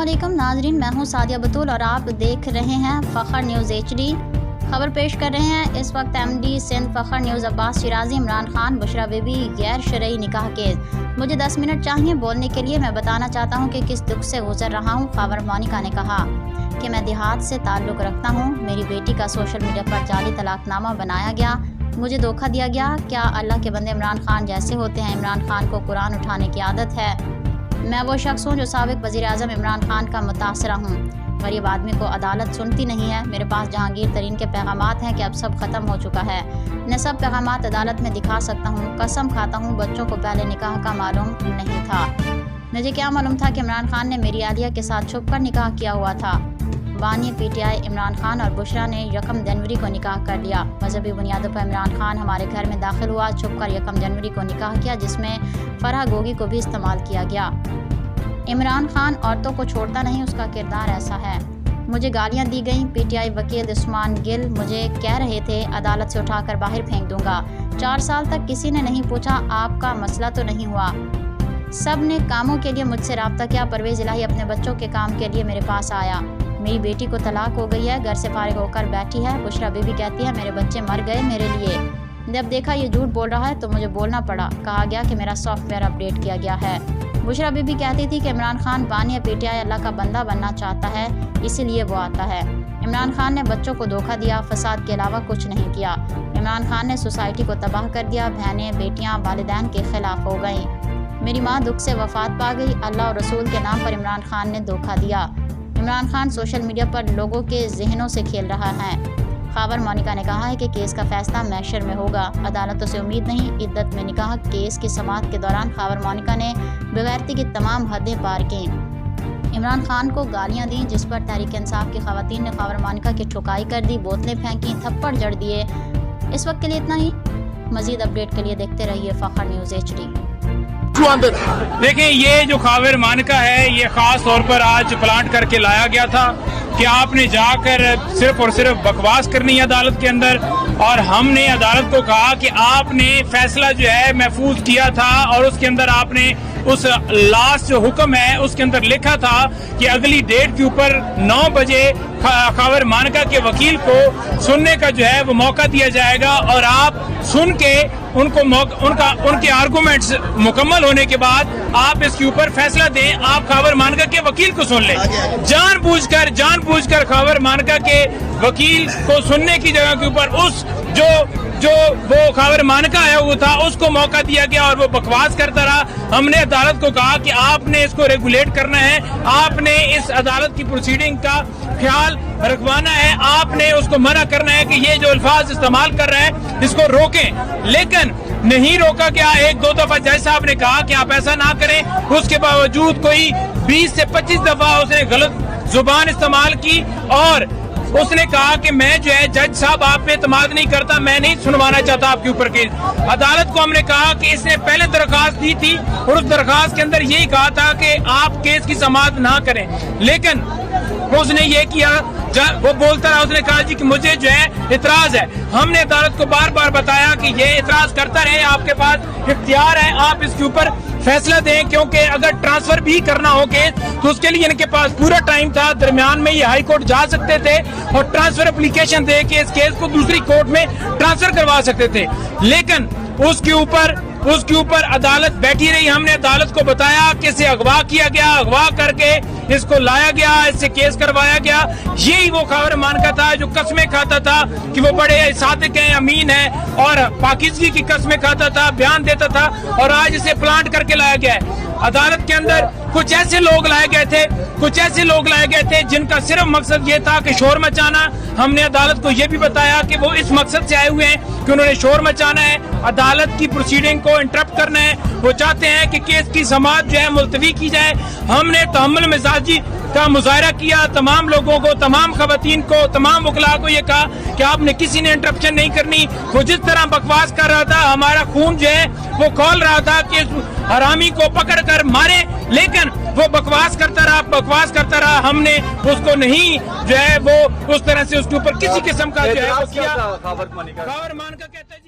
अस्सलामुअलैकुम नाजरीन, मैं हूं सादिया बतूल और आप देख रहे हैं फ़ख्र न्यूज़ HD। खबर पेश कर रहे हैं इस वक्त MD सिंध फ़ख्र न्यूज़ अब्बास शिराजी, इमरान खान, बुशरा बीबी गैर शरई निकाह केस। मुझे 10 मिनट चाहिए बोलने के लिए। मैं बताना चाहता हूं कि किस दुख से गुजर रहा हूं। खबर मोनिका ने कहा कि मैं देहात से ताल्लुक़ रखता हूं। मेरी बेटी का सोशल मीडिया पर जाली तलाकनामा बनाया गया, मुझे धोखा दिया गया। क्या अल्लाह के बंदे इमरान खान जैसे होते हैं? इमरान खान को कुरान उठाने की आदत है। मैं वो शख्स हूँ जो साबिक वज़ीर आज़म इमरान खान का मुतासरा हूँ। गरीब आदमी को अदालत सुनती नहीं है। मेरे पास जहांगीर तरीन के पैगामात हैं कि अब सब ख़त्म हो चुका है। मैं सब पैगामात अदालत में दिखा सकता हूँ। कसम खाता हूँ बच्चों को पहले निकाह का मालूम नहीं था। मुझे क्या मालूम था कि इमरान खान ने मेरी आलिया के साथ छुप कर निकाह किया हुआ था। बानी PTI इमरान खान और बुशरा ने 1 जनवरी को निकाह कर लिया। मजहबी बुनियादों पर इमरान खान हमारे घर में दाखिल हुआ, छुप कर 1 जनवरी को निकाह किया, जिसमें फरहा गोगी को भी इस्तेमाल किया गया। इमरान खान औरतों को छोड़ता नहीं, उसका किरदार ऐसा है। मुझे गालियां दी गईं। PTI वकील उस्मान गिल मुझे कह रहे थे अदालत से उठाकर बाहर फेंक दूंगा। 4 साल तक किसी ने नहीं पूछा आपका मसला तो नहीं हुआ। सब ने कामों के लिए मुझसे रब्ता किया। परवेज़ इलाही अपने बच्चों के काम के लिए मेरे पास आया। मेरी बेटी को तलाक हो गई है, घर से फारिग होकर बैठी है। बुशरा बीबी कहती है मेरे बच्चे मर गए मेरे लिए। जब देखा ये झूठ बोल रहा है तो मुझे बोलना पड़ा। कहा गया कि मेरा सॉफ्टवेयर अपडेट किया गया है। बुशरा बीबी कहती थी कि इमरान खान बानी PTI अल्लाह का बंदा बनना चाहता है, इसीलिए वो आता है। इमरान खान ने बच्चों को धोखा दिया, फसाद के अलावा कुछ नहीं किया। इमरान खान ने सोसाइटी को तबाह कर दिया। बहनें बेटियां वालिदैन के खिलाफ हो गईं। मेरी माँ दुख से वफात पा गई। अल्लाह और रसूल के नाम पर इमरान खान ने धोखा दिया। इमरान खान सोशल मीडिया पर लोगों के जहनों से खेल रहा है। खबर मोनिका ने कहा है कि केस का फैसला मैशर में होगा। अदालतों से उम्मीद नहीं, इद्दत में निकाह। केस की समाअत के दौरान खबर मोनिका ने बेगैरती की तमाम हदें पार की। इमरान खान को गालियां दी, जिस पर तहरीक इंसाफ की खवातीन ने खबर मोनिका की ठुकाई कर दी, बोतलें फेंकी, थप्पड़ जड़ दिए। इस वक्त के लिए इतना ही। मजीद अपडेट के लिए देखते रहिए फ़ख्र न्यूज़ HD। देखिए, ये जो खबर मोनिका है ये खास तौर पर आज प्लांट करके लाया गया था कि आपने जाकर सिर्फ और सिर्फ बकवास करनी है अदालत के अंदर। और हमने अदालत को कहा कि आपने फैसला जो है महफूज किया था और उसके अंदर आपने उस लास्ट जो हुक्म है उसके अंदर लिखा था कि अगली डेट के ऊपर 9 बजे खबर मोनिका के वकील को सुनने का जो है वो मौका दिया जाएगा। और आप सुन के उनके आर्गुमेंट्स मुकम्मल होने के बाद आप इसके ऊपर फैसला दें। आप खबर मोनिका के वकील को सुन लें। जानबूझकर खबर मोनिका के वकील को सुनने की जगह के ऊपर उस जो वो खबर मोनिका आया हुआ था उसको मौका दिया गया और वो बकवास करता रहा। हमने अदालत को कहा कि आपने इसको रेगुलेट करना है, आपने इस अदालत की प्रोसीडिंग का ख्याल रखवाना है, आपने उसको मना करना है कि ये जो अल्फाज इस्तेमाल कर रहे हैं इसको रोकें। लेकिन नहीं रोका गया। 1-2 दफा जज साहब ने कहा कि आप ऐसा ना करें, उसके बावजूद कोई 20 से 25 दफा उसने गलत जुबान इस्तेमाल की और उसने कहा कि मैं जो है जज साहब आप पे एतमाद नहीं करता, मैं नहीं सुनवाना चाहता आपके ऊपर केस। अदालत को हमने कहा कि इसने पहले दरखास्त दी थी और उस दरखास्त के अंदर यही कहा था कि आप केस की समाअत ना करें, लेकिन उसने ये किया। वो बोलता रहा, उसने कहा जी कि मुझे जो है इतराज है। हमने अदालत को बार बार बताया कि ये इतराज करता रहे, आपके पास इख्तियार है, आप इसके ऊपर फैसला दें, क्योंकि अगर ट्रांसफर भी करना हो केस तो उसके लिए इनके पास पूरा टाइम था। दरमियान में ये हाई कोर्ट जा सकते थे और ट्रांसफर एप्लीकेशन दे के इस केस को दूसरी कोर्ट में ट्रांसफर करवा सकते थे, लेकिन उसके ऊपर अदालत बैठी रही। हमने अदालत को बताया कि इसे अगवा किया गया, अगवा करके इसको लाया गया, इससे केस करवाया गया। यही वो खबर मोनिका था जो कस्में खाता था कि वो बड़े सादिक हैं, अमीन है और पाकिज़गी की कस्में खाता था, बयान देता था, और आज इसे प्लांट करके लाया गया है। अदालत के अंदर कुछ ऐसे लोग लाए गए थे जिनका सिर्फ मकसद ये था कि शोर मचाना। हमने अदालत को ये भी बताया कि वो इस मकसद से आए हुए हैं कि उन्होंने शोर मचाना है, अदालत की प्रोसीडिंग को इंटरप्ट करना है। वो चाहते हैं कि केस की समाअत जो है मुलतवी की जाए। हमने तहम्मुल मिजाजी का मुजाहरा किया, तमाम लोगों को, तमाम खवातीन को, तमाम वकला को ये कहा कि आपने किसी ने इंटरप्शन नहीं करनी। वो जिस तरह बकवास कर रहा था, हमारा खून जो है वो खोल रहा था कि इस हरामी को पकड़ कर मारे, लेकिन वो बकवास करता रहा। हमने उसको नहीं जो है वो उस तरह से उसके ऊपर किसी किस्म का जो है वो किया। खबर मोनिका कहते हैं